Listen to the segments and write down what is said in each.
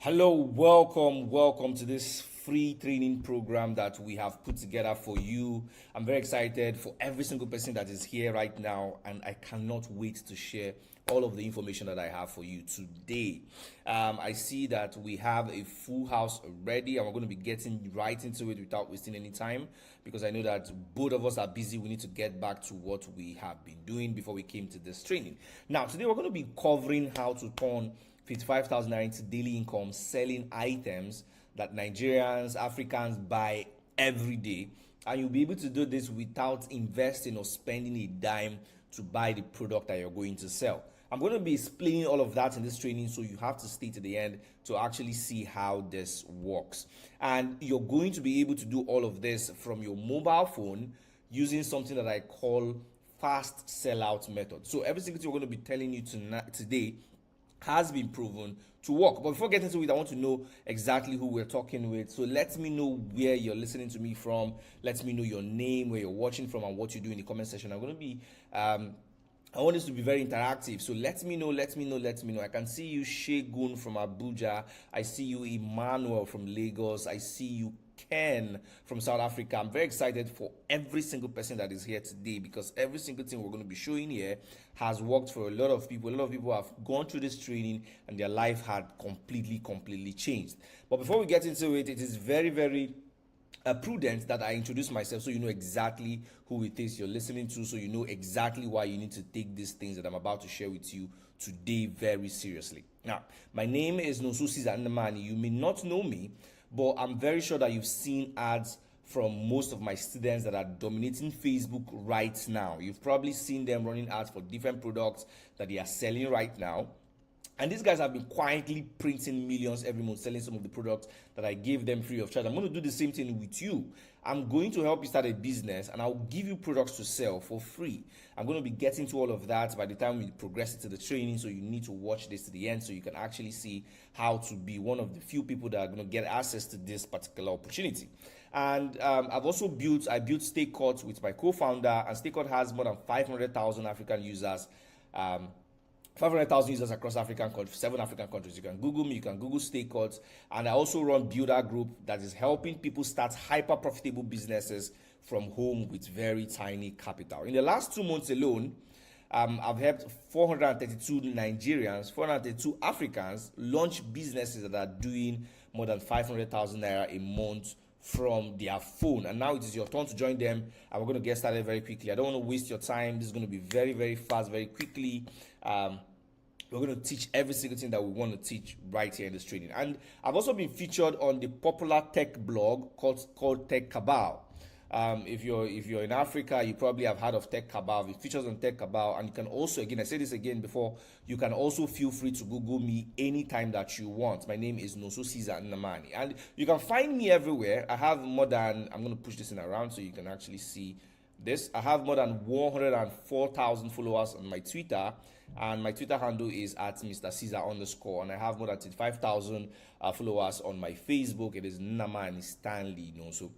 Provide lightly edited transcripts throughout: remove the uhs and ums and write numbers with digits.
Hello, welcome to this free training program that we have put together for you. I'm very excited for every single person that is here right now, and I cannot wait to share all of the information that I have for you today. I see that we have a full house already, and we're going to be getting right into it without wasting any time because I know that both of us are busy. We need to get back to what we have been doing before we came to this training. Now, today we're going to be covering how to turn 55,000 naira into daily income selling items that Nigerians, Africans buy every day. And you'll be able to do this without investing or spending a dime to buy the product that you're going to sell. I'm going to be explaining all of that in this training, so you have to stay to the end to actually see how this works. And you're going to be able to do all of this from your mobile phone using something that I call fast sellout method. So every single thing we're going to be telling you today has been proven to work. But before getting to it, I want to know exactly who we're talking with. So let me know where you're listening to me from. Let me know your name, where you're watching from, and what you do in the comment section. I'm going to be I want this to be very interactive. So let me know. I can see you, Shegun from Abuja. I see you, Emmanuel from Lagos. I see you, Ken from South Africa. I'm very excited for every single person that is here today because every single thing we're going to be showing here has worked for a lot of people. A lot of people have gone through this training and their life had completely changed. But before we get into it, it is very prudent that I introduce myself so you know exactly who it is you're listening to, so you know exactly why you need to take these things that I'm about to share with you today very seriously. Now, my name is Nonso Caesar Ndamani. You may not know me, but I'm very sure that you've seen ads from most of my students that are dominating Facebook right now. You've probably seen them running ads for different products that they are selling right now. And these guys have been quietly printing millions every month, selling some of the products that I gave them free of charge. I'm going to do the same thing with you. I'm going to help you start a business and I'll give you products to sell for free. I'm going to be getting to all of that by the time we progress into the training. So you need to watch this to the end so you can actually see how to be one of the few people that are going to get access to this particular opportunity. And I've also built StakeCut with my co-founder, and StakeCut has more than 500,000 African users. 500,000 users across African countries, 7 African countries. You can Google me, you can Google StakeCut, and I also run Billdaa group that is helping people start hyper profitable businesses from home with very tiny capital. In the last 2 months alone, I've helped 432 Nigerians, 432 Africans launch businesses that are doing more than 500,000 naira a month from their phone. And now it is your turn to join them, and we're going to get started very quickly. I don't want to waste your time. This is going to be very fast, very quickly. We're going to teach every single thing that we want to teach right here in this training. And I've also been featured on the popular tech blog called Tech Cabal. If you're in Africa, you probably have heard of Tech Cabal. It features on Tech Cabal, and you can also, again, I said this again before, you can also feel free to Google me anytime that you want. My name is Nonso Caesar Ndamani, and you can find me everywhere. I have more than, I'm going to push this in around so you can actually see this. I have more than 104,000 followers on my Twitter, and my Twitter handle is at Mr. Caesar _, and I have more than 25,000 followers on my Facebook. It is Ndamani Stanley Nonso.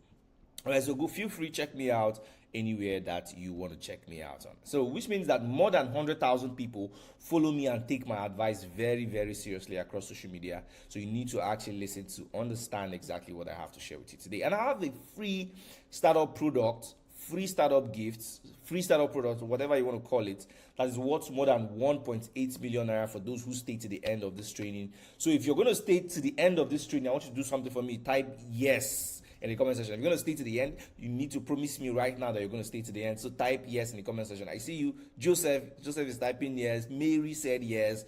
Alright, so go feel free, check me out anywhere that you want to check me out on. So which means that more than 100,000 people follow me and take my advice very seriously across social media. So you need to actually listen to understand exactly what I have to share with you today. And I have a free startup product, free startup gifts, free startup product, whatever you want to call it, that is worth more than 1.8 million naira for those who stay to the end of this training. So if you're going to stay to the end of this training, I want you to do something for me. Type yes in the comment section. If you're going to stay to the end, you need to promise me right now that you're going to stay to the end. So type yes in the comment section. I see you. Joseph is typing yes. Mary said yes.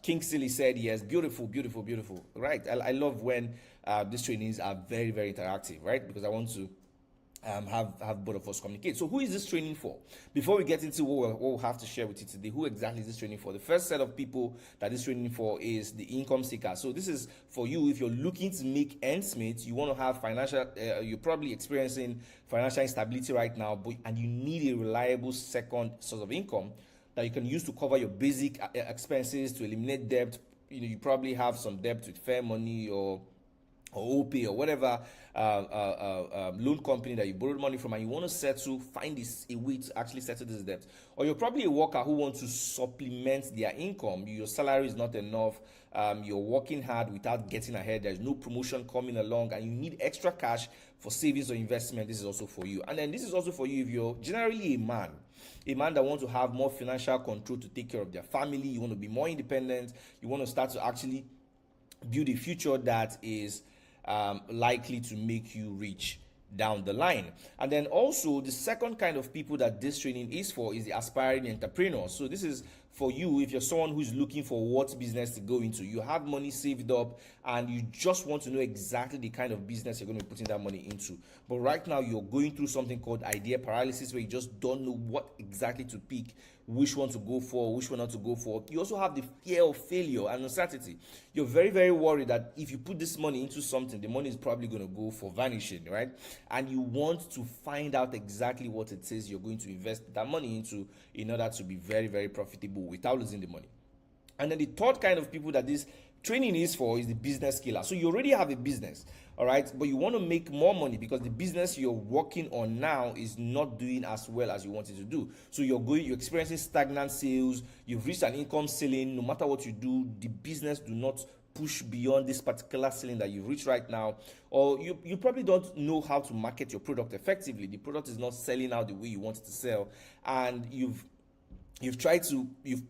Kingsley said yes. Beautiful. Right. I love when these trainings are very interactive, right? Because I want to have both of us communicate. So who is this training for? Before we get into what we'll have to share with you today, who exactly is this training for? The first set of people that this training for is the income seeker. So this is for you if you're looking to make ends meet, you want to have financial, you're probably experiencing financial instability right now, and you need a reliable second source of income that you can use to cover your basic expenses, to eliminate debt. You probably have some debt with Fair Money or or OPay or whatever loan company that you borrowed money from, and you want to settle, find this a way to actually settle this debt. Or you're probably a worker who wants to supplement their income. Your salary is not enough. You're working hard without getting ahead. There's no promotion coming along, and you need extra cash for savings or investment. This is also for you. And then this is also for you if you're generally a man that wants to have more financial control to take care of their family. You want to be more independent. You want to start to actually build a future that is likely to make you rich down the line. And then also the second kind of people that this training is for is the aspiring entrepreneur. So this is for you if you're someone who's looking for what business to go into. You have money saved up and you just want to know exactly the kind of business you're going to be putting that money into. But right now you're going through something called idea paralysis, where you just don't know what exactly to pick, which one to go for, which one not to go for. You also have the fear of failure and uncertainty. You're very, very worried that if you put this money into something, the money is probably going to go for vanishing, right? And you want to find out exactly what it is you're going to invest that money into in order to be very, very profitable without losing the money. And then the third kind of people that this training is for is the business killer. So you already have a business, all right, but you want to make more money because the business you're working on now is not doing as well as you want it to do. So you're experiencing stagnant sales, you've reached an income ceiling. No matter what you do, the business do not push beyond this particular ceiling that you've reached right now, or you probably don't know how to market your product effectively. The product is not selling out the way you want it to sell, and you've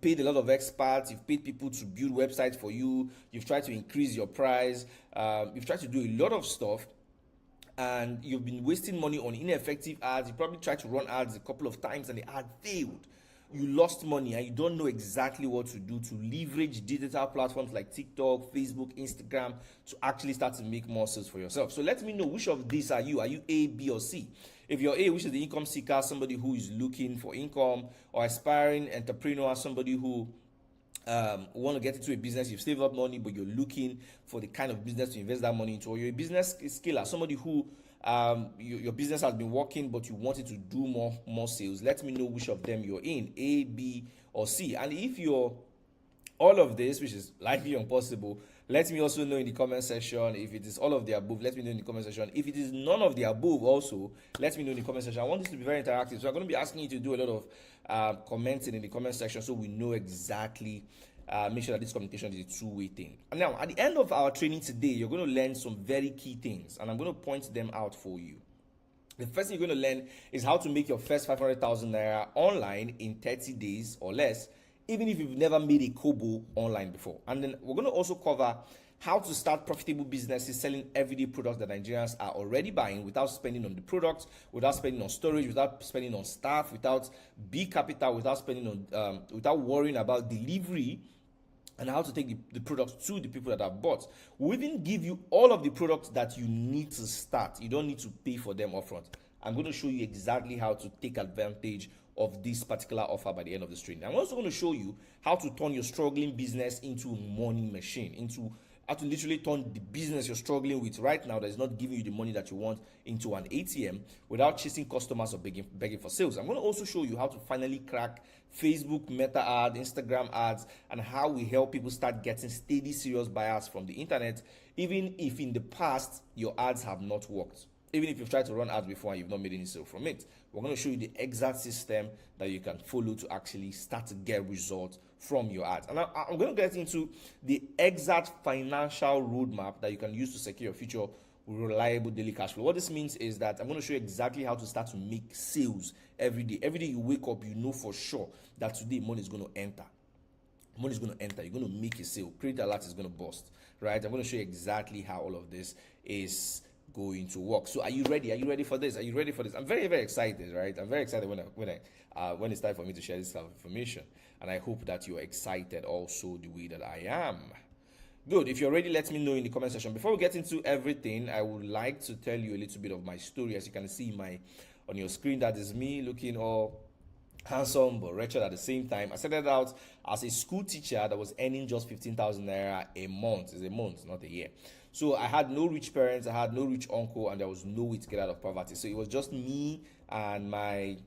paid a lot of experts, you've paid people to build websites for you, you've tried to increase your price, you've tried to do a lot of stuff, and you've been wasting money on ineffective ads. You probably tried to run ads a couple of times and the ad failed. You lost money and you don't know exactly what to do to leverage digital platforms like TikTok, Facebook, Instagram to actually start to make more sales for yourself. So let me know, which of these are you? Are you A, B, or C? If you're A, which is the income seeker, somebody who is looking for income, or aspiring entrepreneur, somebody who want to get into a business, you've saved up money, but you're looking for the kind of business to invest that money into, or you're a business scaler, somebody who your business has been working, but you wanted to do more sales. Let me know which of them you're in, A, B, or C. And if you're all of this, which is likely impossible, let me also know in the comment section. If it is all of the above, let me know in the comment section. If it is none of the above also, let me know in the comment section. I want this to be very interactive, so I'm going to be asking you to do a lot of commenting in the comment section so we know exactly, make sure that this communication is a two-way thing. And now, at the end of our training today, you're going to learn some very key things, and I'm going to point them out for you. The first thing you're going to learn is how to make your first 500,000 naira online in 30 days or less, even if you've never made a kobo online before. And then we're going to also cover how to start profitable businesses selling everyday products that Nigerians are already buying without spending on the products, without spending on storage, without spending on staff, without big capital, without spending on, without worrying about delivery, and how to take the products to the people that have bought. We'll even give you all of the products that you need to start. You don't need to pay for them upfront. I'm going to show you exactly how to take advantage of this particular offer by the end of this training. I'm also going to show you how to turn your struggling business into a money machine, into how to literally turn the business you're struggling with right now that is not giving you the money that you want into an ATM without chasing customers or begging for sales. I'm going to also show you how to finally crack Facebook meta ads, Instagram ads, and how we help people start getting steady, serious buyers from the internet, even if in the past your ads have not worked. Even if you've tried to run ads before and you've not made any sale from it. We're going to show you the exact system that you can follow to actually start to get results from your ads. And I'm going to get into the exact financial roadmap that you can use to secure your future with reliable daily cash flow. What this means is that I'm going to show you exactly how to start to make sales every day. Every day you wake up, you know for sure that today money is going to enter. Money is going to enter. You're going to make a sale. Credit alert is going to burst, right? I'm going to show you exactly how all of this is going to work. So are you ready? Are you ready for this? Are you ready for this? I'm very, very excited, right? I'm very excited when it's time for me to share this kind of information, and I hope that you're excited also the way that I am. Good. If you're ready, let me know in the comment section. Before we get into everything, I would like to tell you a little bit of my story. As you can see on your screen, that is me looking all handsome but wretched at the same time. I started out as a school teacher that was earning just 15,000 naira a month. It's a month, not a year. So I had no rich parents, I had no rich uncle, and there was no way to get out of poverty. So it was just me and my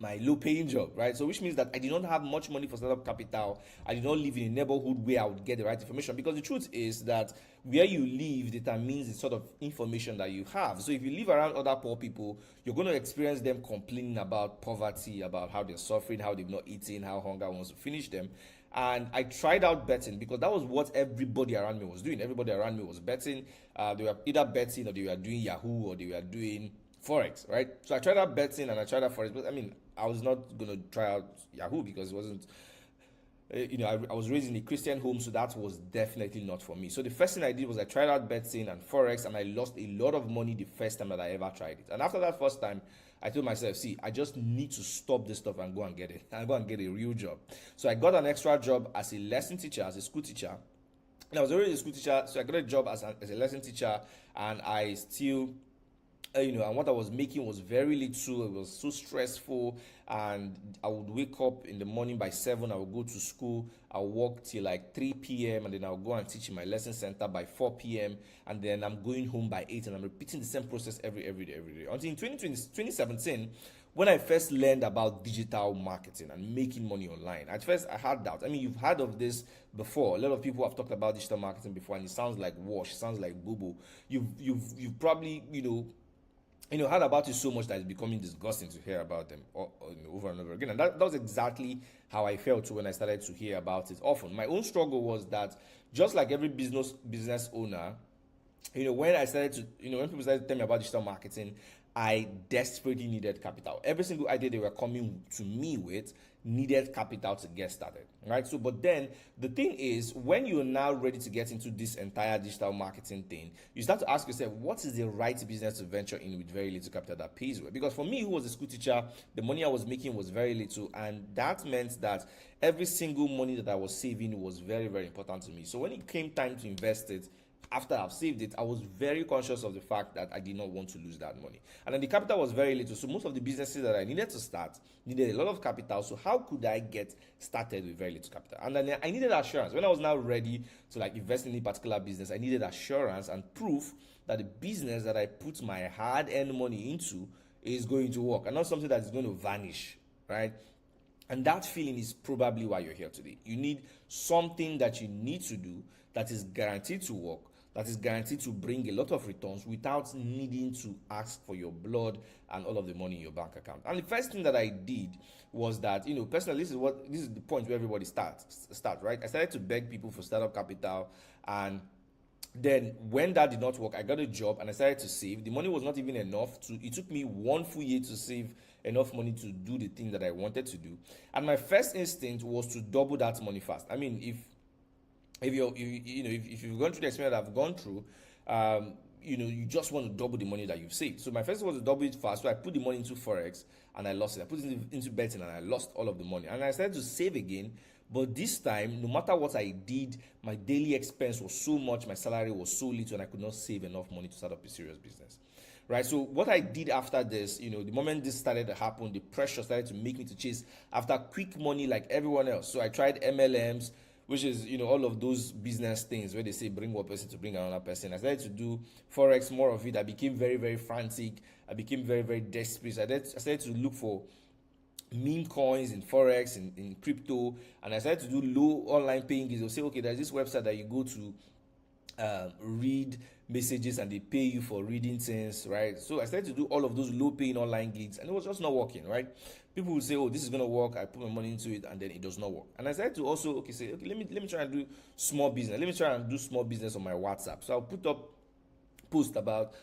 my low paying job, right? So which means that I did not have much money for startup capital. I did not live in a neighborhood where I would get the right information, because the truth is that where you live determines the sort of information that you have. So if you live around other poor people, you're going to experience them complaining about poverty, about how they're suffering, how they've not eaten, how hunger wants to finish them. And I tried out betting, because that was what everybody around me was doing. Everybody around me was betting. They were either betting, or they were doing Yahoo, or they were doing Forex, right? So I tried out betting and I tried out Forex, but I mean, I was not going to try out Yahoo, because it wasn't, I was raised in a Christian home, so that was definitely not for me. So the first thing I did was I tried out betting and Forex, and I lost a lot of money the first time that I ever tried it. And after that first time, I told myself, see, I just need to stop this stuff and go and get it, and go and get a real job. So I got an extra job as a lesson teacher, as a school teacher. And I was already a school teacher, so I got a job as a lesson teacher, and I still and what I was making was very little. It was so stressful, and I would wake up in the morning by 7. I would go to school. I would work till like 3 p.m. and then I would go and teach in my lesson center by 4 p.m. and then I'm going home by 8, and I'm repeating the same process every day. Until in 2017, when I first learned about digital marketing and making money online. At first, I had doubt. I mean, you've heard of this before. A lot of people have talked about digital marketing before, and it sounds like wash, it sounds like boo-boo. You've probably heard about it so much that it's becoming disgusting to hear about them over and over again. And that was exactly how I felt when I started to hear about it often. My own struggle was that, just like every business owner, when I started to, when people started to tell me about digital marketing, I desperately needed capital. Every single idea they were coming to me with needed capital to get started, right? So, but then the thing is, when you're now ready to get into this entire digital marketing thing, you start to ask yourself, what is the right business to venture in with very little capital that pays well? Because for me, who was a school teacher, the money I was making was very little, and that meant that every single money that I was saving was very, very important to me. So when it came time to invest it, after I've saved it, I was very conscious of the fact that I did not want to lose that money. And then the capital was very little. So most of the businesses that I needed to start needed a lot of capital. So how could I get started with very little capital? And then I needed assurance. When I was now ready to invest in a particular business, I needed assurance and proof that the business that I put my hard-earned money into is going to work, and not something that is going to vanish, right? And that feeling is probably why you're here today. You need something that you need to do that is guaranteed to work, that is guaranteed to bring a lot of returns without needing to ask for your blood and all of the money in your bank account. And the first thing that I did was that, personally, this is the point where everybody starts, right? I started to beg people for startup capital, and then when that did not work, I got a job and I started to save. The money was not even enough it took me 1 full year to save enough money to do the thing that I wanted to do. And my first instinct was to double that money fast. I mean, if you've gone through the experience that I've gone through, you just want to double the money that you've saved. So my first was to double it fast. So I put the money into Forex and I lost it. I put it into betting and I lost all of the money. And I started to save again. But this time, no matter what I did, my daily expense was so much, my salary was so little, and I could not save enough money to start up a serious business. Right? So what I did after this, the moment this started to happen, the pressure started to make me to chase after quick money like everyone else. So I tried MLMs, which is, all of those business things where they say bring one person to bring another person. I started to do Forex, more of it. I became very, very frantic. I became very, very desperate. I started to look for meme coins in Forex, in crypto, and I started to do low online paying gigs. They'll say, okay, there's this website that you go to read messages and they pay you for reading things, right? So I started to do all of those low paying online gigs, and it was just not working, right? People would say, oh, this is gonna work. I put my money into it, and then it does not work. And I started to also let me try and do small business. Let me try and do small business on my WhatsApp. So I'll put up post about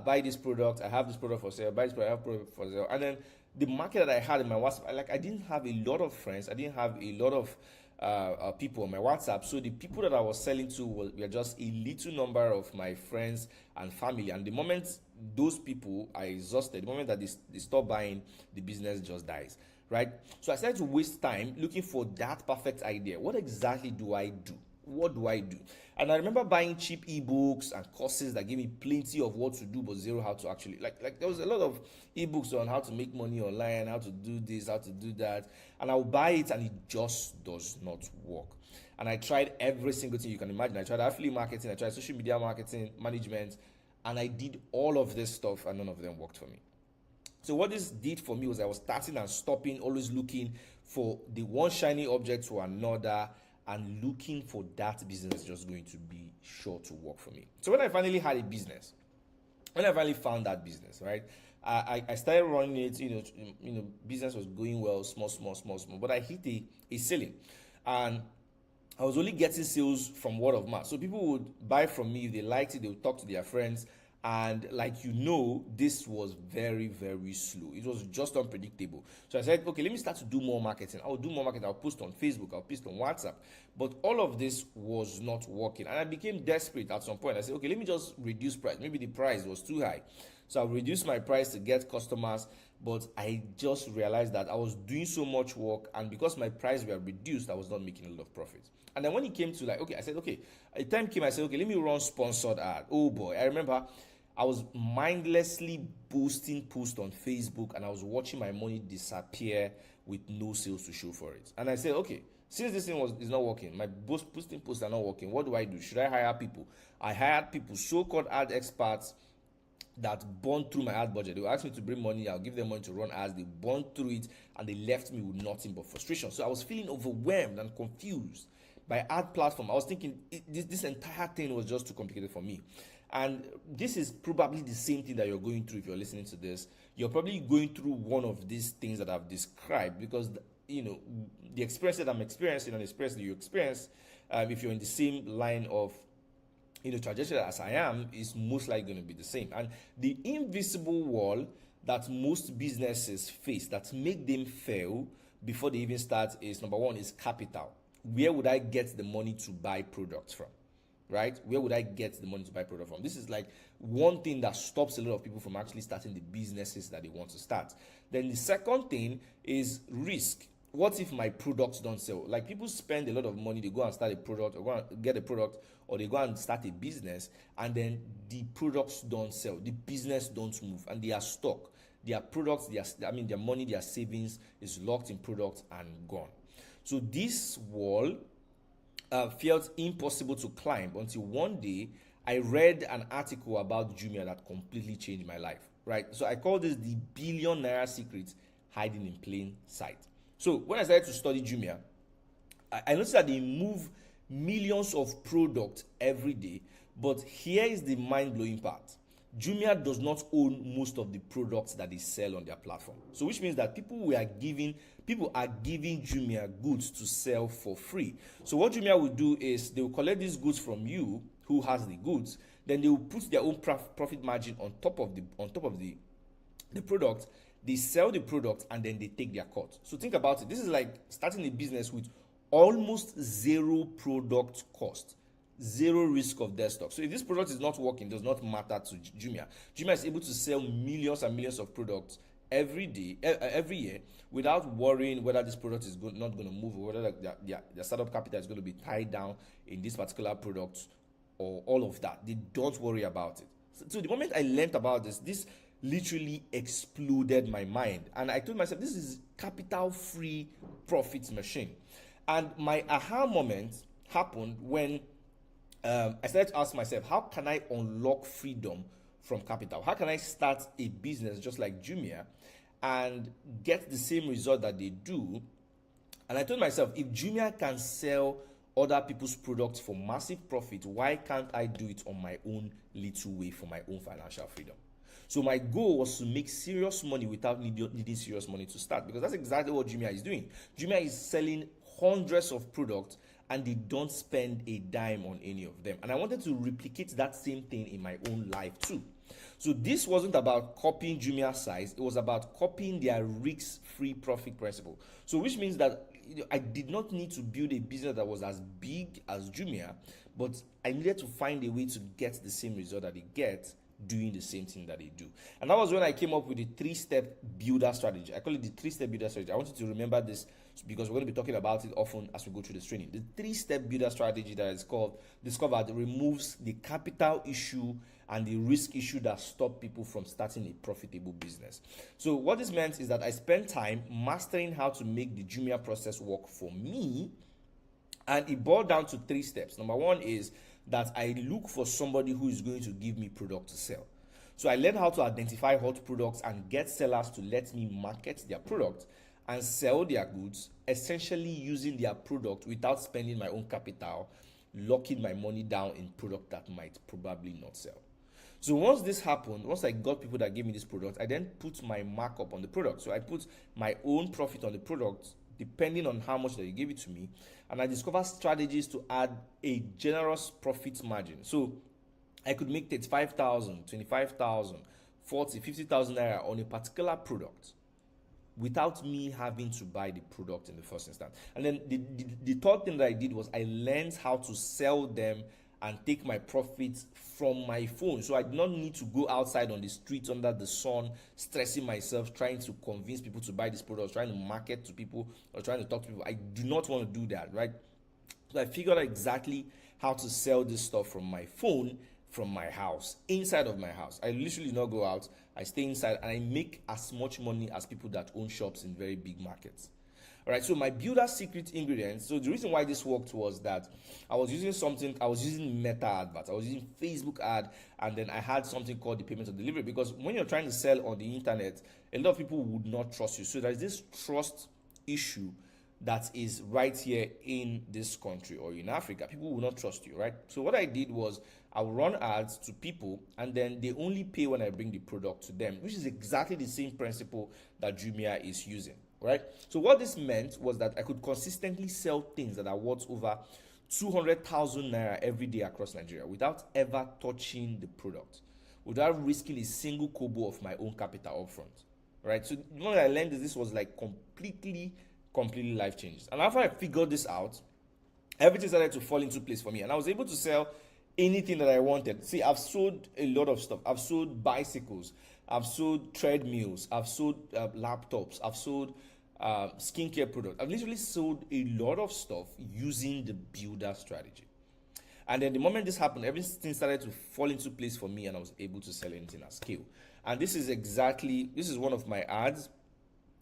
buy this product, I have this product for sale, buy this product, I have product for sale. And then the market that I had in my WhatsApp, I didn't have a lot of friends, I didn't have a lot of people on my WhatsApp. So the people that I was selling to were just a little number of my friends and family. And the moment those people are exhausted, the moment that they stop buying, the business just dies, right? So I started to waste time looking for that perfect idea. What exactly do I do? What do I do? And I remember buying cheap ebooks and courses that gave me plenty of what to do, but zero how to actually, like there was a lot of ebooks on how to make money online, how to do this, how to do that. And I'll buy it and it just does not work. And I tried every single thing you can imagine. I tried affiliate marketing, I tried social media marketing, management, and I did all of this stuff and none of them worked for me. So what this did for me was I was starting and stopping, always looking for the one shiny object to another, and looking for that business just going to be sure to work for me. So when I finally had a business, when I finally found that business, right, I started running it. Business was going well, small, but I hit a ceiling, and I was only getting sales from word of mouth. So people would buy from me. If they liked it, they would talk to their friends. And this was very, very slow. It was just unpredictable. So I said, okay, let me start to do more marketing. I'll do more marketing. I'll post on Facebook. I'll post on WhatsApp. But all of this was not working. And I became desperate at some point. I said, okay, let me just reduce price. Maybe the price was too high. So I reduced my price to get customers. But I just realized that I was doing so much work. And because my price were reduced, I was not making a lot of profit. And then when it came to I said, okay, a time came, I said, okay, let me run sponsored ad. Oh boy, I remember I was mindlessly boosting posts on Facebook, and I was watching my money disappear with no sales to show for it. And I said, okay, since this thing is not working, my boosting posts are not working, what do I do? Should I hire people? I hired people, so-called ad experts, that burned through my ad budget. They would ask me to bring money, I'll give them money to run ads. They burned through it, and they left me with nothing but frustration. So I was feeling overwhelmed and confused by ad platform. I was thinking this entire thing was just too complicated for me. And this is probably the same thing that you're going through if you're listening to this. You're probably going through one of these things that I've described, because the experience that I'm experiencing and the experience that you experience, if you're in the same line of trajectory as I am, is most likely going to be the same. And the invisible wall that most businesses face that make them fail before they even start is, number one, is capital. Where would I get the money to buy products from? Right? Where would I get the money to buy product from? This is like one thing that stops a lot of people from actually starting the businesses that they want to start. Then the second thing is risk. What if my products don't sell? Like, people spend a lot of money, they go and start a product, or go and get a product, or they go and start a business, and then the products don't sell, the business don't move, and they are stuck. Their products, their money, their savings is locked in products and gone. So this wall felt impossible to climb until one day I read an article about Jumia that completely changed my life, right? So I call this the billionaire secret hiding in plain sight. So when I started to study Jumia, I noticed that they move millions of products every day, but here is the mind-blowing part. Jumia does not own most of the products that they sell on their platform. So which means that people are giving Jumia goods to sell for free. So what Jumia will do is they will collect these goods from you who has the goods, then they will put their own profit margin on top of the product. They sell the product, and then they take their cut. So think about it. This is like starting a business with almost zero product cost, zero risk of dead stock. So if this product is not working, it does not matter to Jumia. Jumia is able to sell millions and millions of products every year, without worrying whether this product is not going to move, or whether their startup capital is going to be tied down in this particular product, or all of that. They don't worry about it. So the moment I learned about this literally exploded my mind, and I told myself, this is capital-free profit machine. And my aha moment happened when I started to ask myself, how can I unlock freedom from capital? How can I start a business just like Jumia and get the same result that they do? And I told myself, if Jumia can sell other people's products for massive profit, why can't I do it on my own little way for my own financial freedom? So my goal was to make serious money without needing serious money to start, because that's exactly what Jumia is doing. Jumia is selling hundreds of products, and they don't spend a dime on any of them. And I wanted to replicate that same thing in my own life too. So this wasn't about copying Jumia's size, it was about copying their risk-free profit principle. So which means that I did not need to build a business that was as big as Jumia, but I needed to find a way to get the same result that they get doing the same thing that they do. And that was when I came up with the 3-step builder strategy. I call it the 3-step builder strategy. I want you to remember this because we're going to be talking about it often as we go through this training. The 3-step builder strategy that is called Discovered removes the capital issue and the risk issue that stop people from starting a profitable business. So what this meant is that I spent time mastering how to make the Jumia process work for me, and it boiled down to 3 steps. Number 1 is that I look for somebody who is going to give me product to sell. So I learned how to identify hot products and get sellers to let me market their product and sell their goods, essentially using their product without spending my own capital, locking my money down in product that might probably not sell. So once this happened, once I got people that gave me this product, I then put my markup on the product. So I put my own profit on the product depending on how much that you give it to me, and I discovered strategies to add a generous profit margin. So I could make 35,000, 25,000, 40, 50,000 naira on a particular product without me having to buy the product in the first instance. And then the third thing that I did was I learned how to sell them and take my profits from my phone. So I did not need to go outside on the streets under the sun, stressing myself, trying to convince people to buy this product, trying to market to people, or trying to talk to people. I do not want to do that, right? So I figured out exactly how to sell this stuff from my phone, from my house, inside of my house. I literally not go out. I stay inside and I make as much money as people that own shops in very big markets. All right, so my Billdaa secret ingredients. So the reason why this worked was that I was using Meta adverts, I was using Facebook ad, and then I had something called the payment of delivery, because when you're trying to sell on the internet, a lot of people would not trust you. So there's this trust issue that is right here in this country or in Africa. People will not trust you, right? So what I did was I would run ads to people, and then they only pay when I bring the product to them, which is exactly the same principle that Jumia is using. Right? So what this meant was that I could consistently sell things that are worth over 200,000 naira every day across Nigeria without ever touching the product, without risking a single kobo of my own capital upfront. Right? So the moment I learned this was like completely life changing. And after I figured this out, everything started to fall into place for me, and I was able to sell anything that I wanted. See, I've sold a lot of stuff. I've sold bicycles, I've sold treadmills, I've sold laptops, I've sold skincare products. I've literally sold a lot of stuff using the Billdaa strategy. And then the moment this happened, everything started to fall into place for me, and I was able to sell anything at scale. And this is one of my ads.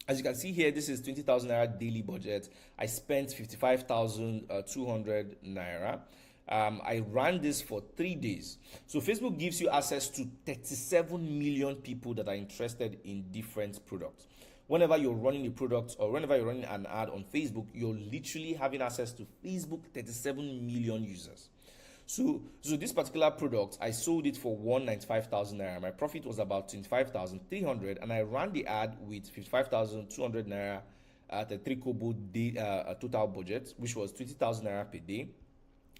As you can see here, this is 20,000 naira daily budget. I spent 55,200 naira. I ran this for 3 days. So Facebook gives you access to 37 million people that are interested in different products. Whenever you're running a product or whenever you're running an ad on Facebook, you're literally having access to Facebook 37 million users. So this particular product, I sold it for 195,000 naira. My profit was about 25,300, and I ran the ad with 55,200 naira at a 3 kobo day total budget, which was 20,000 naira per day.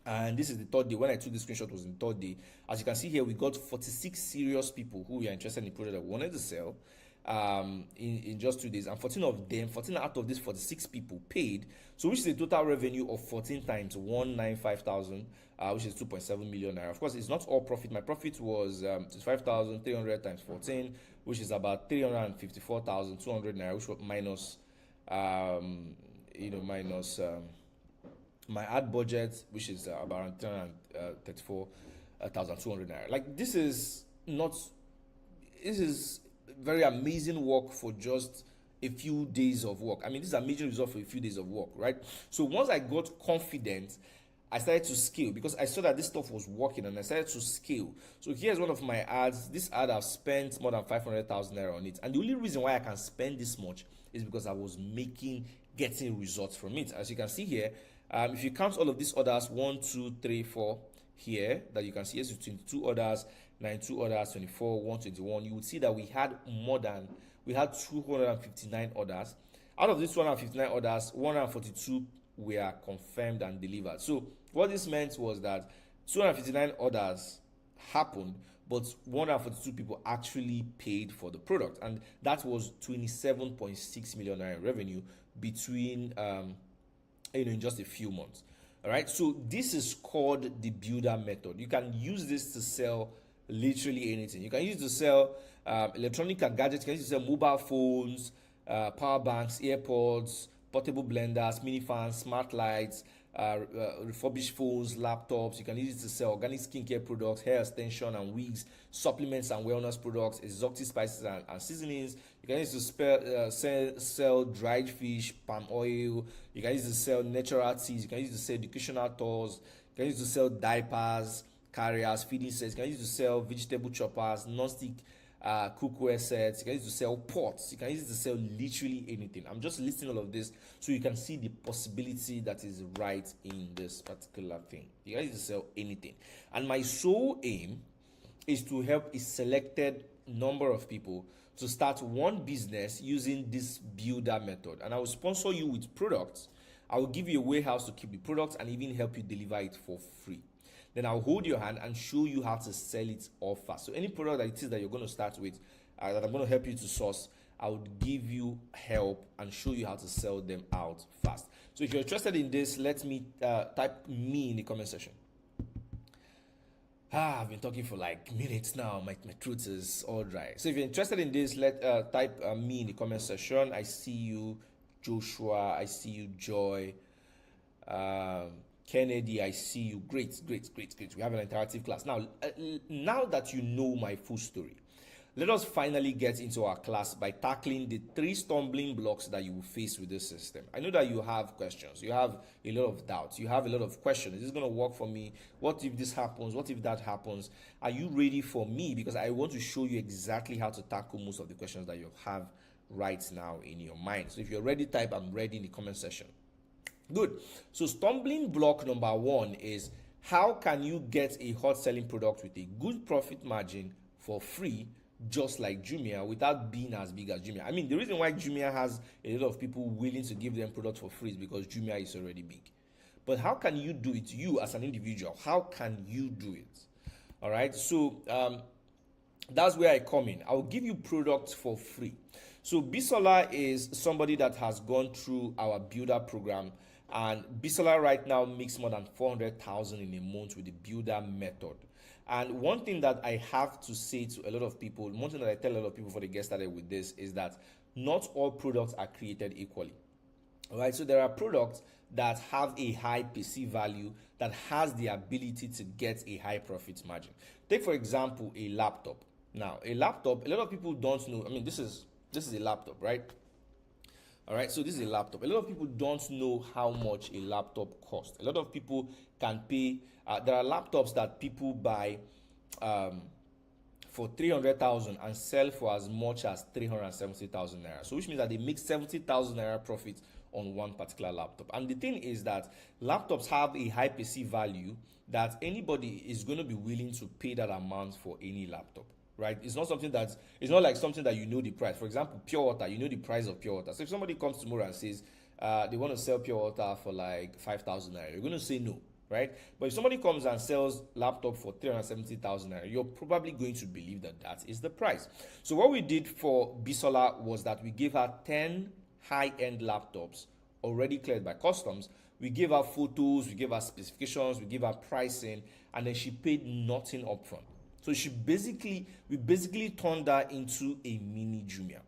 And this is the third day. When I took the screenshot, was in the third day. As you can see here, we got 46 serious people who were interested in the product that wanted to sell in just 2 days, and 14 out of these 46 people paid. So which is a total revenue of 14 times 195,000, which is 2.7 million naira. Of course, it's not all profit. My profit was 5,300 times 14, which is about 354,200 naira, which was minus my ad budget, which is about 34,200 naira. Like, this is very amazing work for just a few days of work. I mean, this is amazing result for a few days of work, right? So once I got confident, I started to scale, because I saw that this stuff was working, and I started to scale. So here's one of my ads. This ad, I've spent more than 500,000 naira on it, and the only reason why I can spend this much is because I was getting results from it. As you can see here, if you count all of these orders, 1, 2, 3, 4 here, that you can see, yes, 22 orders, 92 orders, 24, 121, you would see that we had 259 orders. Out of these 259 orders, 142 were confirmed and delivered. So what this meant was that 259 orders happened, but 142 people actually paid for the product, and that was 27.6 million naira revenue between in just a few months. All right, so this is called the Billdaa method. You can use this to sell literally anything. You can use it to sell electronic gadgets. You can use it to sell mobile phones, power banks, AirPods, portable blenders, mini fans, smart lights, refurbished phones, laptops. You can use it to sell organic skincare products, hair extension and wigs, supplements and wellness products, exotic spices and seasonings. You can use it to sell dried fish, palm oil. You can use it to sell natural teas. You can use it to sell educational tours. You can use it to sell diapers, carriers, feeding sets. You can use to sell vegetable choppers, non-stick cookware sets. You can use to sell pots. You can use it to sell literally anything. I'm just listing all of this so you can see the possibility that is right in this particular thing. You can use it to sell anything. And my sole aim is to help a selected number of people to start one business using this Billdaa method. And I will sponsor you with products. I will give you a warehouse to keep the products and even help you deliver it for free. Then I'll hold your hand and show you how to sell it off fast. So any product that it is that you're going to start with, that I'm going to help you to source, I would give you help and show you how to sell them out fast. So if you're interested in this, let me type me in the comment section. I've been talking for like minutes now. My throat is all dry. So if you're interested in this, type me in the comment section. I see you, Joshua. I see you, Joy. Kennedy, I see you. Great. We have an interactive class. Now that you know my full story, let us finally get into our class by tackling the 3 stumbling blocks that you will face with this system. I know that you have questions. You have a lot of doubts. You have a lot of questions. Is this going to work for me? What if this happens? What if that happens? Are you ready for me? Because I want to show you exactly how to tackle most of the questions that you have right now in your mind. So if you're ready, type I'm ready in the comment section. Good. So stumbling block number 1 is, how can you get a hot selling product with a good profit margin for free, just like Jumia, without being as big as Jumia? I mean, the reason why Jumia has a lot of people willing to give them products for free is because Jumia is already big. But how can you do it, you as an individual? How can you do it? All right. So that's where I come in. I'll give you products for free. So Bisola is somebody that has gone through our Billdaa program. And Bisola right now makes more than 400,000 in a month with the Billdaa method. And one thing that I have to say to a lot of people, one thing that I tell a lot of people before they get started with this, is that not all products are created equally. All right, so there are products that have a high perceived value that has the ability to get a high profit margin. Take for example a laptop. Now a laptop, a lot of people don't know. I mean, this is a laptop, right? All right, so this is a laptop. A lot of people don't know how much a laptop costs. A lot of people can pay. There are laptops that people buy for 300,000 and sell for as much as 370,000 naira. So which means that they make 70,000 naira profit on one particular laptop. And the thing is that laptops have a high perceived value that anybody is going to be willing to pay that amount for any laptop. Right? It's not like something that you know the price. For example, pure water, you know the price of pure water. So if somebody comes tomorrow and says they want to sell pure water for like 5,000 naira, you're going to say no, right? But if somebody comes and sells laptop for 370,000 naira, you're probably going to believe that that is the price. So what we did for Bisola was that we gave her 10 high-end laptops already cleared by customs. We gave her photos, we gave her specifications, we gave her pricing, and then she paid nothing upfront. So we basically turned her into a mini Jumia.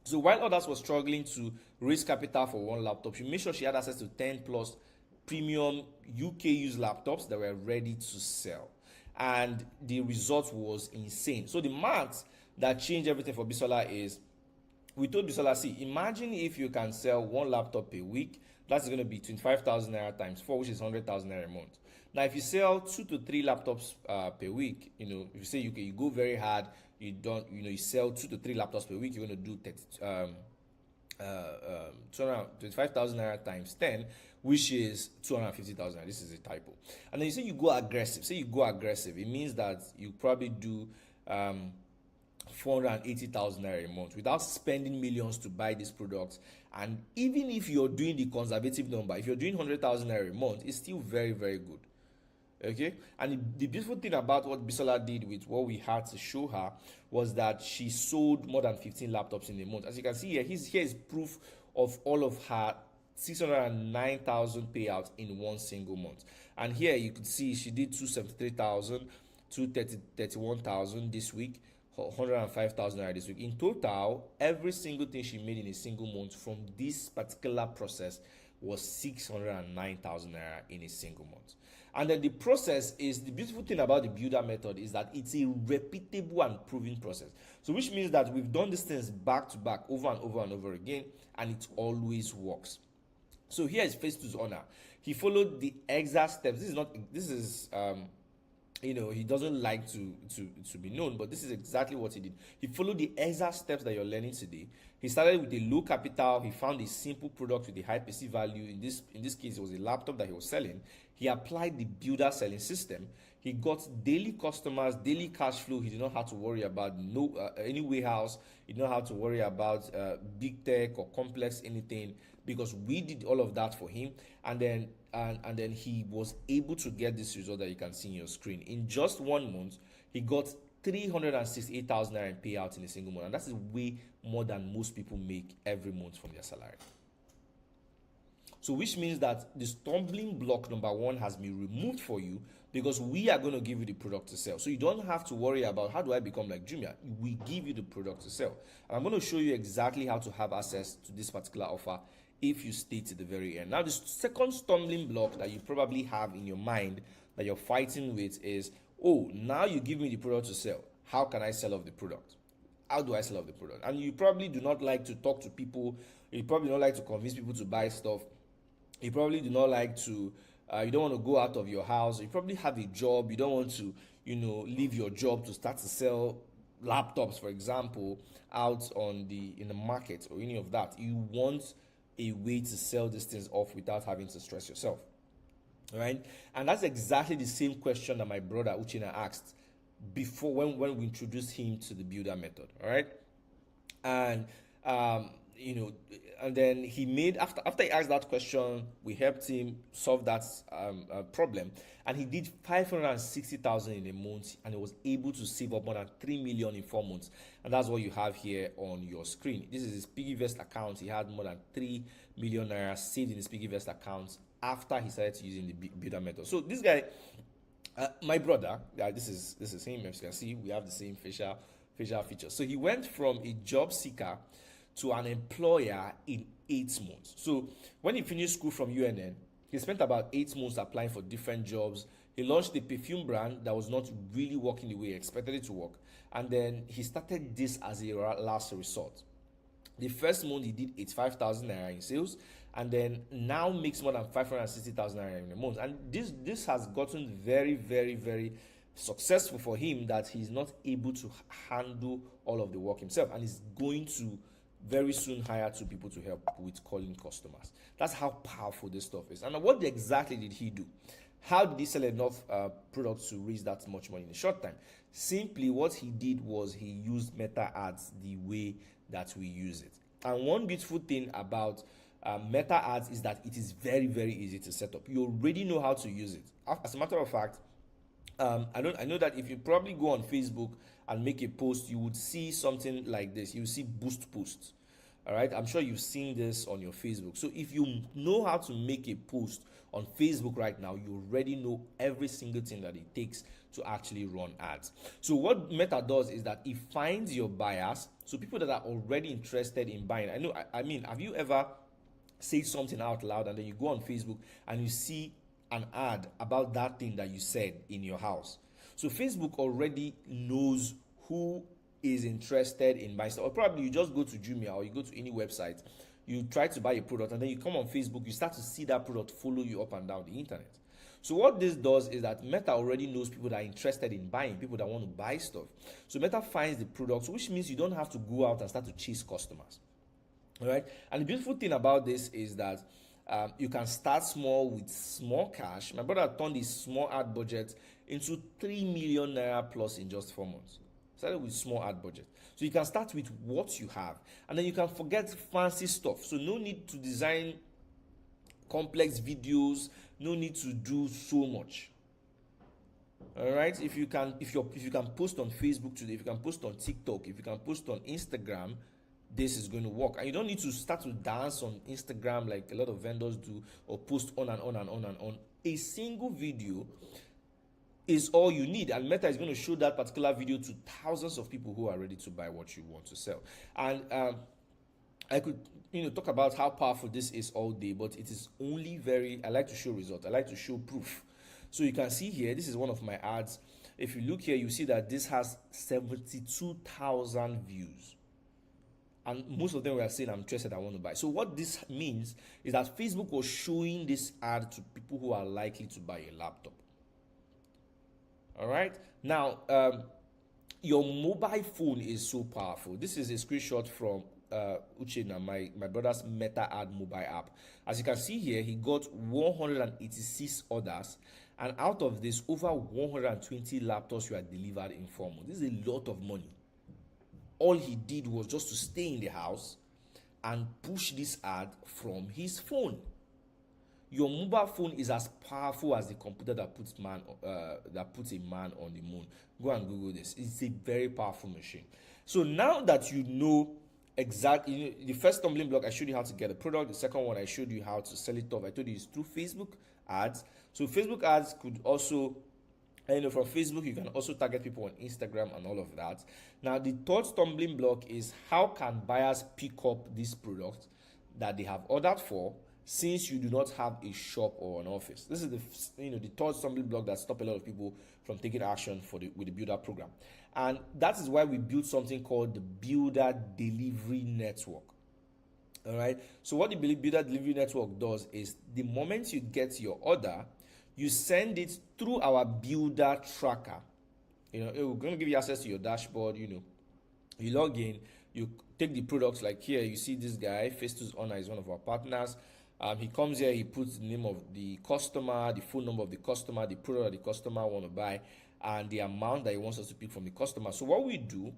So while others were struggling to raise capital for one laptop, she made sure she had access to 10 plus premium UK used laptops that were ready to sell. And the result was insane. So the math that changed everything for Bisola is, we told Bisola, see, imagine if you can sell one laptop a week, that's going to be 25,000 naira times 4, which is 100,000 naira a month. Now, if you sell 2 to 3 laptops per week, if you say you go very hard, you sell 2 to 3 laptops per week, you're going to do 25,000 naira times 10, which is 250,000. This is a typo. And then you say you go aggressive. Say you go aggressive. It means that you probably do 480,000 naira a month without spending millions to buy these products. And even if you're doing the conservative number, if you're doing 100,000 naira a month, it's still very, very good. Okay, and the beautiful thing about what Bisola did with what we had to show her was that she sold more than 15 laptops in a month. As you can see here, here is proof of all of her 609,000 payouts in one single month. And here you could see she did 273,000, 231,000 this week, 105,000 this week. In total, every single thing she made in a single month from this particular process was 609,000 naira in a single month. And then the process is, the beautiful thing about the Billdaa method is that it's a repeatable and proven process. So which means that we've done these things back to back over and over and over again, and it always works. So here is Festus Honor. He followed the exact steps. This is he doesn't like to be known, but this is exactly what he did. He followed the exact steps that you're learning today. He started with a low capital. He found a simple product with a high perceived value. In this case, it was a laptop that he was selling. He applied the Billdaa selling system. He got daily customers, daily cash flow. He did not have to worry about no any warehouse. He did not have to worry about big tech or complex anything, because we did all of that for him. And then he was able to get this result that you can see in your screen. In just 1 month, he got 368,000 naira in payout in a single month, and that is way more than most people make every month from their salary. So which means that the stumbling block number one has been removed for you, because we are going to give you the product to sell. So you don't have to worry about how do I become like Jumia. We give you the product to sell. And I'm going to show you exactly how to have access to this particular offer if you stay to the very end. Now, the second stumbling block that you probably have in your mind that you're fighting with is, oh, now you give me the product to sell. How can I sell off the product? How do I sell off the product? And you probably do not like to talk to people. You probably don't like to convince people to buy stuff. You probably do not like to, you don't want to go out of your house. You probably have a job. You don't want to, leave your job to start to sell laptops, for example, out in the market or any of that. You want a way to sell these things off without having to stress yourself. All right? And that's exactly the same question that my brother Uchina asked before when we introduced him to the Billdaa method. All right? And and then he made, after he asked that question, we helped him solve that problem, and he did 560,000 in a month, and he was able to save up more than 3 million in 4 months. And that's what you have here on your screen. This is his PiggyVest account. He had more than 3 million naira saved in his PiggyVest account after he started using the Billdaa method. So this guy, my brother, this is him. As you can see, we have the same facial features. So he went from a job seeker to an employer in 8 months. So when he finished school from UNN, he spent about 8 months applying for different jobs. He launched a perfume brand that was not really working the way he expected it to work. And then he started this as a last resort. The first month he did 85,000 naira in sales, and then now makes more than 560,000 naira in a month. And this has gotten very, very, very successful for him, that he's not able to handle all of the work himself, and he's going to very soon hire 2 people to help with calling customers. That's how powerful this stuff is. And what exactly did he do? How did he sell enough products to raise that much money in a short time? Simply, what he did was he used meta ads the way that we use it. And one beautiful thing about meta ads is that it is very, very easy to set up. You already know how to use it. As a matter of fact, I know that if you probably go on Facebook and make a post, you would see something like this. You will see boost posts. All right, I'm sure you've seen this on your Facebook. So if you know how to make a post on Facebook right now, you already know every single thing that it takes to actually run ads. So what Meta does is that it finds your buyers, so people that are already interested in buying. I mean, have you ever said something out loud and then you go on Facebook and you see an ad about that thing that you said in your house? So Facebook already knows who is interested in buying stuff. Or probably you just go to Jumia or you go to any website, you try to buy a product, and then you come on Facebook, you start to see that product follow you up and down the internet. So what this does is that Meta already knows people that are interested in buying, people that want to buy stuff. So Meta finds the products, which means you don't have to go out and start to chase customers. All right. And the beautiful thing about this is that you can start small with small cash. My brother turned his small ad budget into 3 million naira plus in just 4 months. Started with small ad budget. So you can start with what you have, and then you can forget fancy stuff. So no need to design complex videos, no need to do so much. All right, if you can post on Facebook today, if you can post on TikTok, if you can post on Instagram, this is going to work. And you don't need to start to dance on Instagram like a lot of vendors do, or post on and on and on and on. A single video is all you need, and Meta is going to show that particular video to thousands of people who are ready to buy what you want to sell. And I could talk about how powerful this is all day, but it is only I like to show results. I like to show proof. So you can see here, this is one of my ads. If you look here, you see that this has 72,000 views. And most of them were saying, I'm interested, I want to buy. So what this means is that Facebook was showing this ad to people who are likely to buy a laptop. All right. Now, your mobile phone is so powerful. This is a screenshot from Uchenna, my brother's Meta Ad mobile app. As you can see here, he got 186 orders, and out of this, over 120 laptops were delivered in 4 months. This is a lot of money. All he did was just to stay in the house and push this ad from his phone. Your mobile phone is as powerful as the computer that puts a man on the moon. Go and Google this. It's a very powerful machine. So now that you know exactly, the first stumbling block, I showed you how to get a product. The second one, I showed you how to sell it off. I told you it's through Facebook ads. So Facebook ads could also, from Facebook, you can also target people on Instagram and all of that. Now, the third stumbling block is how can buyers pick up this product that they have ordered for, since you do not have a shop or an office. This is the third stumbling block that stops a lot of people from taking action with the Billdaa program. And that is why we built something called the Billdaa Delivery Network. All right. So what the Billdaa Delivery Network does is, the moment you get your order, you send it through our Billdaa tracker. We're going to give you access to your dashboard. You log in, you take the products. Like here, you see this guy, Festus Honor, is one of our partners. He comes here, he puts the name of the customer, the phone number of the customer, the product that the customer want to buy, and the amount that he wants us to pick from the customer. So what we do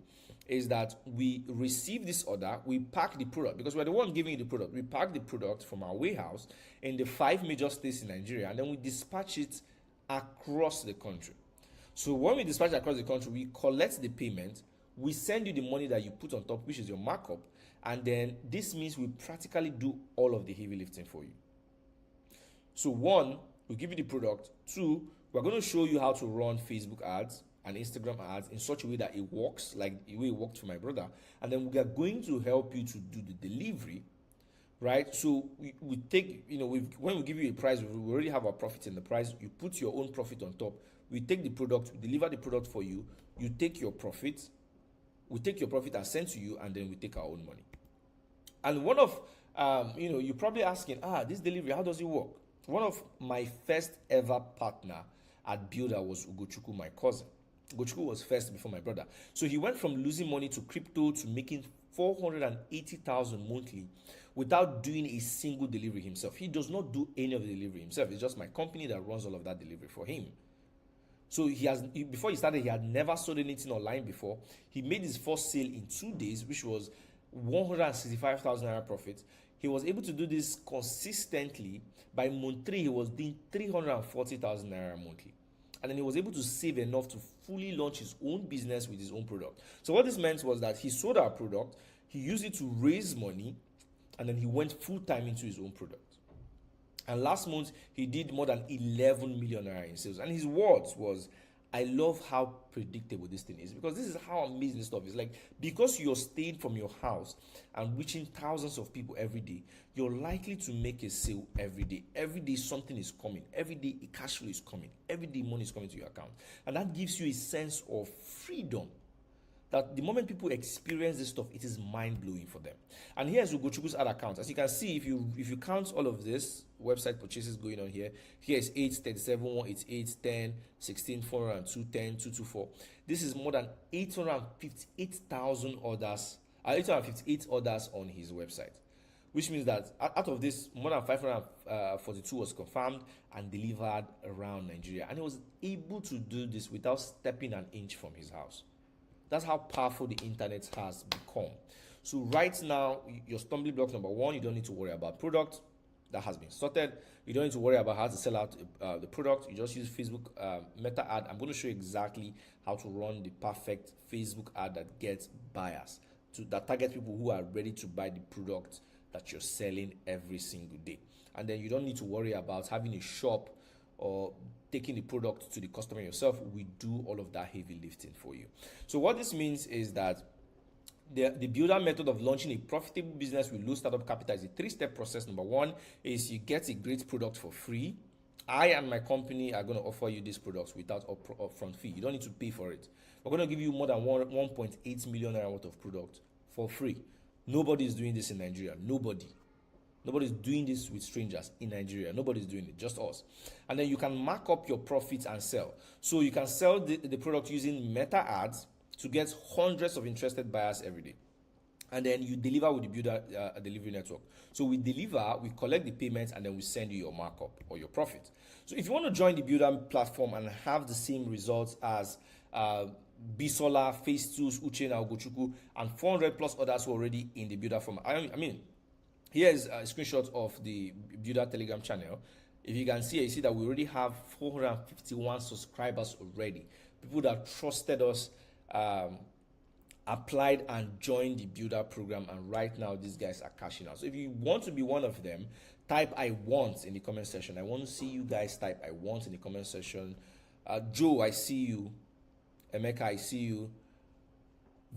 is that we receive this order, we pack the product, because we're the one giving you the product. We pack the product from our warehouse in the 5 major states in Nigeria, and then we dispatch it across the country. So when we dispatch across the country, we collect the payment, we send you the money that you put on top, which is your markup, and then this means we practically do all of the heavy lifting for you. So 1, we give you the product. 2, we're going to show you how to run Facebook ads and Instagram ads in such a way that it works, like the way it worked for my brother. And then we are going to help you to do the delivery, right? So we take, when we give you a price, we already have our profit in the price. You put your own profit on top. We take the product, we deliver the product for you. You take your profit. We take your profit as sent to you, and then we take our own money. And one of, you're probably asking, this delivery, how does it work? One of my first ever partner at Billdaa was Ugochukwu, my cousin. Ugochukwu was first before my brother. So he went from losing money to crypto to making 480,000 monthly without doing a single delivery himself. He does not do any of the delivery himself. It's just my company that runs all of that delivery for him. So before he started, he had never sold anything online before. He made his first sale in 2 days, which was 165,000 naira profit. He was able to do this consistently. By month 3, he was doing 340,000 naira monthly. And then he was able to save enough to fully launch his own business with his own product. So what this meant was that he sold our product, he used it to raise money, and then he went full time into his own product. And last month, he did more than 11 million naira in sales. And his words was, I love how predictable this thing is, because this is how amazing this stuff is. Like, because you're staying from your house and reaching thousands of people every day, you're likely to make a sale every day. Every day something is coming. Every day a cash flow is coming. Every day money is coming to your account. And that gives you a sense of freedom. That the moment people experience this stuff, it is mind-blowing for them. And here's Ugochukwu's ad account. As you can see, if you count all of this website purchases going on here, here is 8, 37, 188, 10, 16, 402, 10, 224. This is more than 858,000 orders, 858 orders on his website. Which means that out of this, more than 542 was confirmed and delivered around Nigeria. And he was able to do this without stepping an inch from his house. That's how powerful the internet has become. So right now, your stumbling block number 1, you don't need to worry about product. That has been sorted. You don't need to worry about how to sell out the product. You just use Facebook Meta ad. I'm going to show you exactly how to run the perfect Facebook ad that gets buyers, that targets people who are ready to buy the product that you're selling every single day. And then you don't need to worry about having a shop or taking the product to the customer yourself. We do all of that heavy lifting for you. So what this means is that the Billdaa method of launching a profitable business with low startup capital is a 3-step process. Number 1 is you get a great product for free. I and my company are going to offer you these products without upfront fee. You don't need to pay for it. We're going to give you more than 1.8 million naira worth of product for free. Nobody is doing this in Nigeria. Nobody. Nobody's doing this with strangers in Nigeria. Nobody's doing it, just us. And then you can mark up your profits and sell. So you can sell the product using meta ads to get hundreds of interested buyers every day. And then you deliver with the Billdaa delivery network. So we deliver, we collect the payments, and then we send you your markup or your profit. So if you want to join the Billdaa platform and have the same results as Bisola, Phase 2's Uche Ogochukwu, and 400 plus others who are already in the Billdaa format. I mean, here's a screenshot of the Billdaa Telegram channel. If you can see, you see that we already have 451 subscribers already. People that trusted us, applied and joined the Billdaa program, and right now these guys are cashing out. So if you want to be one of them, type I want in the comment section. I want to see you guys type I want in the comment section. Joe, I see you. Emeka, I see you.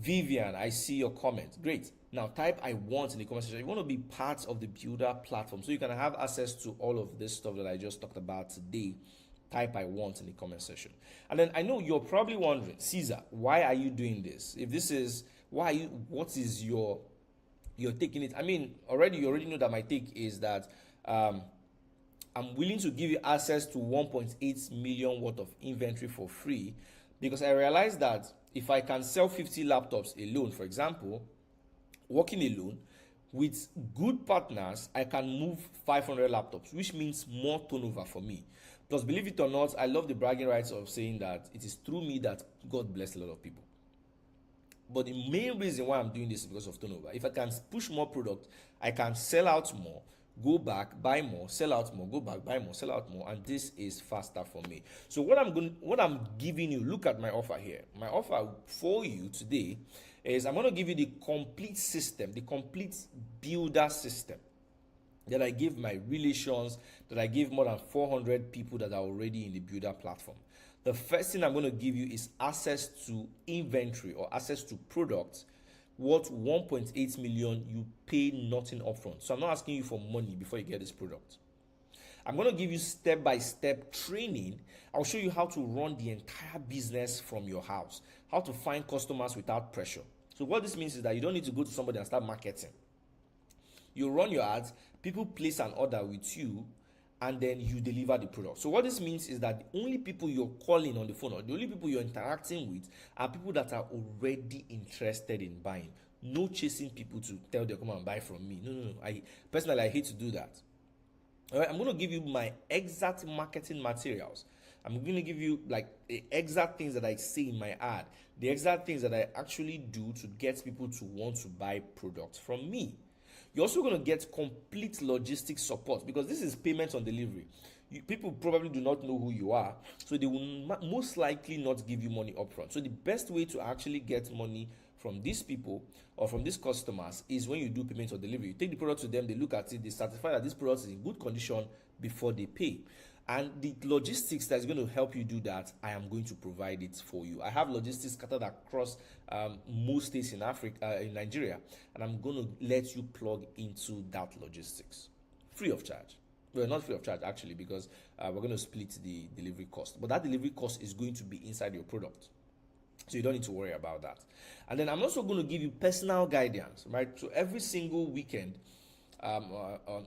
Vivian, I see your comment. Great. Now type I want in the comment section. You want to be part of the Billdaa platform so you can have access to all of this stuff that I just talked about today. Type I want in the comment section. And then I know you're probably wondering, Caesar, why are you doing this? If this is why you, what is your taking it? I mean, you already know that my take is that I'm willing to give you access to 1.8 million worth of inventory for free, because I realize that if I can sell 50 laptops alone, for example, working alone with good partners, I can move 500 laptops, which means more turnover for me. Plus, believe it or not, I love the bragging rights of saying that it is through me that God blessed a lot of people. But the main reason why I'm doing this is because of turnover. If I can push more product, I can sell out more, go back, buy more, sell out more, go back, buy more, sell out more, and this is faster for me. So what I'm giving you, look at my offer here. My offer for you today is I'm going to give you the complete system, the complete Billdaa system that I give my relations, that I give more than 400 people that are already in the Billdaa platform. The first thing I'm going to give you is access to inventory or access to products worth 1.8 million. You pay nothing upfront. So I'm not asking you for money before you get this product. I'm going to give you step-by-step training. I'll show you how to run the entire business from your house, how to find customers without pressure. So what this means is that you don't need to go to somebody and start marketing. You run your ads, people place an order with you, and then you deliver the product. So what this means is that the only people you're calling on the phone, or the only people you're interacting with, are people that are already interested in buying. No chasing people to tell them, come and buy from me. No. I personally hate to do that. All right, I'm going to give you my exact marketing materials. I'm going to give you like the exact things that I say in my ad, the exact things that I actually do to get people to want to buy products from me. You're also going to get complete logistics support, because this is payment on delivery. People probably do not know who you are, so they will most likely not give you money upfront. So the best way to actually get money from these people or from these customers is when you do payment on delivery. You take the product to them, they look at it, they certify that this product is in good condition before they pay. And the logistics that is going to help you do that, I am going to provide it for you. I have logistics scattered across most states in Africa, in Nigeria, and I'm going to let you plug into that logistics free of charge. Well, not free of charge actually, because we're going to split the delivery cost. But that delivery cost is going to be inside your product, so you don't need to worry about that. And then I'm also going to give you personal guidance, right? So every single weekend,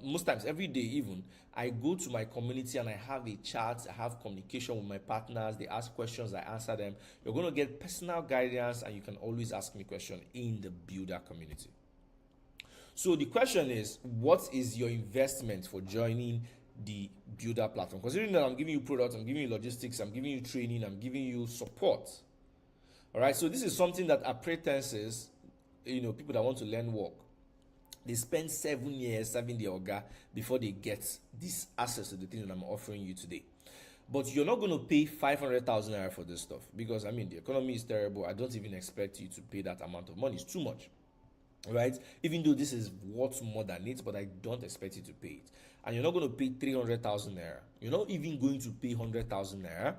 most times every day even, I go to my community and I have a chat, I have communication with my partners, they ask questions, I answer them. You're going to get personal guidance, and you can always ask me questions in the Billdaa community. So the question is, what is your investment for joining the Billdaa platform? Considering that I'm giving you products, I'm giving you logistics, I'm giving you training, I'm giving you support. All right, so this is something that are pretenses, people that want to learn work. They spend 7 years serving the Oga before they get this access to the thing that I'm offering you today. But you're not going to pay 500,000 naira for this stuff, because the economy is terrible. I don't even expect you to pay that amount of money. It's too much, right? Even though this is worth more than it, but I don't expect you to pay it. And you're not going to pay 300,000 naira. You're not even going to pay 100,000 naira.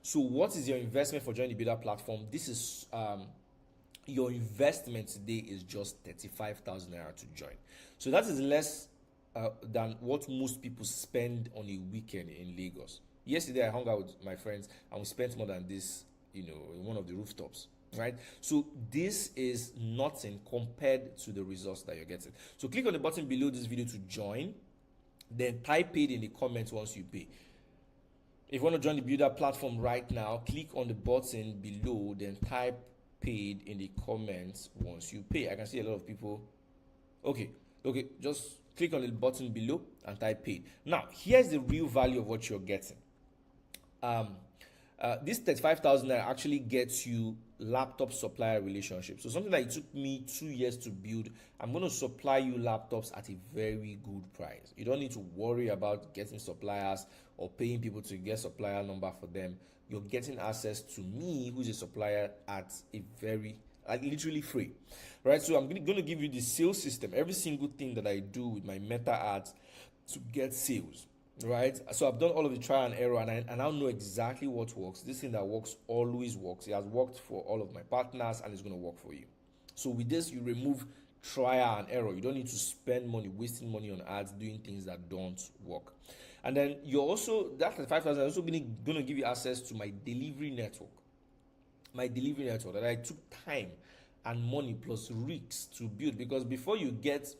So what is your investment for joining the Billdaa platform? This is your investment today is just 35,000 naira to join. So that is less than what most people spend on a weekend in Lagos. Yesterday I hung out with my friends and we spent more than this, in one of the rooftops. right? So this is nothing compared to the results that you're getting. So click on the button below this video to join, then type paid in the comments once you pay. If you want to join the Billdaa platform right now, click on the button below, then type paid in the comments once you pay. I can see a lot of people. Okay, just click on the button below and type paid. Now, here's the real value of what you're getting. This 35,000 naira actually gets you laptop supplier relationship. So something that it took me 2 years to build, I'm going to supply you laptops at a very good price. You don't need to worry about getting suppliers or paying people to get supplier number for them. You're getting access to me, who's a supplier, at a very literally free, right? So I'm going to give you the sales system, every single thing that I do with my meta ads to get sales. Right, so I've done all of the trial and error, and I now know exactly what works. This thing that works always works. It has worked for all of my partners, and it's going to work for you. So with this, you remove trial and error. You don't need to spend money, wasting money on ads, doing things that don't work. And then you're also, that 5,000 is also going to give you access to my delivery network. My delivery network that I took time and money plus risks to build, because before you get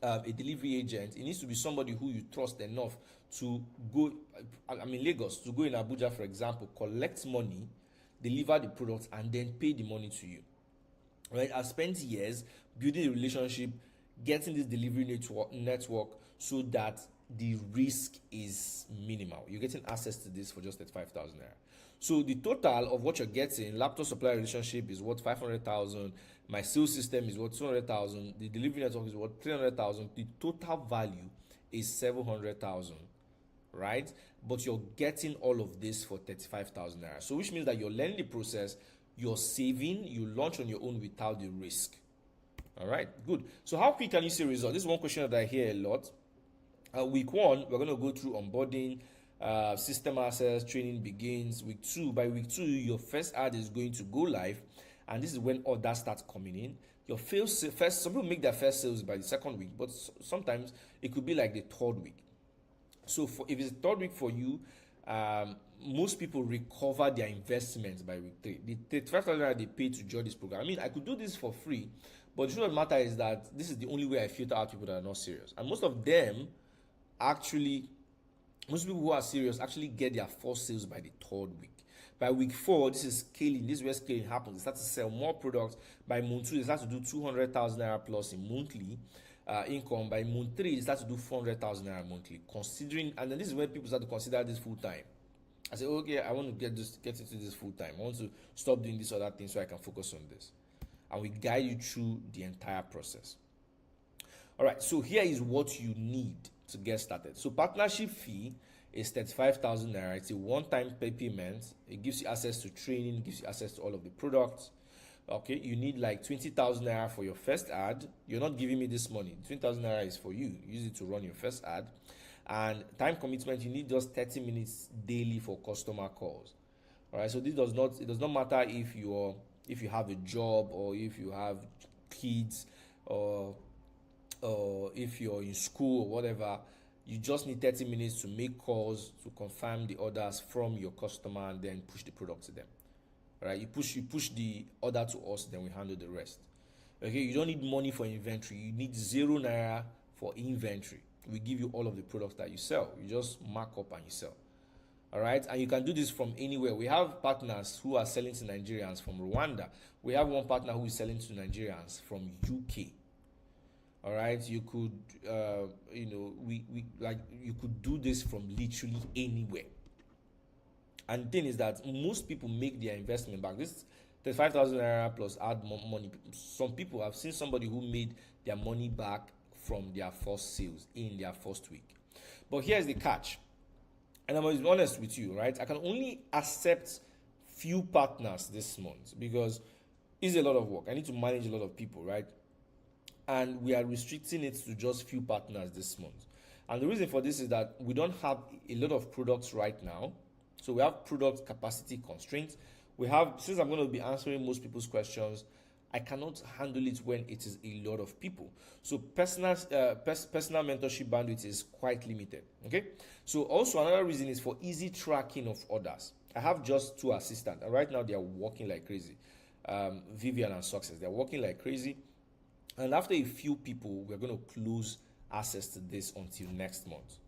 a delivery agent, it needs to be somebody who you trust enough to go, I'm in Lagos, to go in Abuja, for example, collect money, deliver the product, and then pay the money to you. Right? I've spent years building a relationship, getting this delivery network so that the risk is minimal. You're getting access to this for just 35,000 naira. So the total of what you're getting, laptop supplier relationship is worth 500,000. My sales system is worth 200,000. The delivery network is worth 300,000. The total value is 700,000, right? But you're getting all of this for 35,000 naira. So which means that you're learning the process, you're saving, you launch on your own without the risk. All right, good. So how quick can you see results? This is one question that I hear a lot. Week 1, we're going to go through onboarding, system access, training begins. Week 2, by week 2, your first ad is going to go live, and this is when orders start coming in. Your first, some people make their first sales by the 2nd week, but sometimes it could be like the 3rd week. So if it's the 3rd week for you, most people recover their investments by week 3. The 35,000 they pay to join this program. I mean, I could do this for free, but the truth of the matter is that this is the only way I filter out people that are not serious. And most of them most people who are serious actually get their first sales by the 3rd week. By week 4, this is scaling. This is where scaling happens. They start to sell more products. By month 2, they start to do 200,000 naira plus in monthly income. By month 3, they start to do 400,000 naira monthly. Considering, and then this is when people start to consider this full time. I say, okay, I want to get into this full time. I want to stop doing this other thing so I can focus on this. And we guide you through the entire process. All right, so here is what you need to get started. So partnership fee is 35,000 naira. It's a one-time payment. It gives you access to training, gives you access to all of the products. Okay, you need like 20,000 naira for your first ad. You're not giving me this money. 20,000 naira is for you. Use it to run your first ad. And time commitment, you need just 30 minutes daily for customer calls. All right, so it does not matter if you have a job or if you have kids or if you're in school or whatever. You just need 30 minutes to make calls to confirm the orders from your customer and then push the product to them. All right, you push the order to us, then we handle the rest. Okay, you don't need money for inventory. You need 0 naira for inventory. We give you all of the products that you sell. You just mark up and you sell. All right, and you can do this from anywhere. We have partners who are selling to Nigerians from Rwanda. We have one partner who is selling to Nigerians from UK. All right, you could, you could do this from literally anywhere. And the thing is that most people make their investment back. This 35,000 naira plus add more money. Some people, have seen somebody who made their money back from their first sales in their first week. But here's the catch, and I'm going to be honest with you, right? I can only accept few partners this month because it's a lot of work. I need to manage a lot of people, right? And we are restricting it to just few partners this month. And the reason for this is that we don't have a lot of products right now. So we have product capacity constraints. Since I'm going to be answering most people's questions, I cannot handle it when it is a lot of people. So personal mentorship bandwidth is quite limited. Okay. So also another reason is for easy tracking of orders. I have just 2 assistants, and right now they are working like crazy. Vivian and Success. They're working like crazy. And after a few people, we're going to close access to this until next month.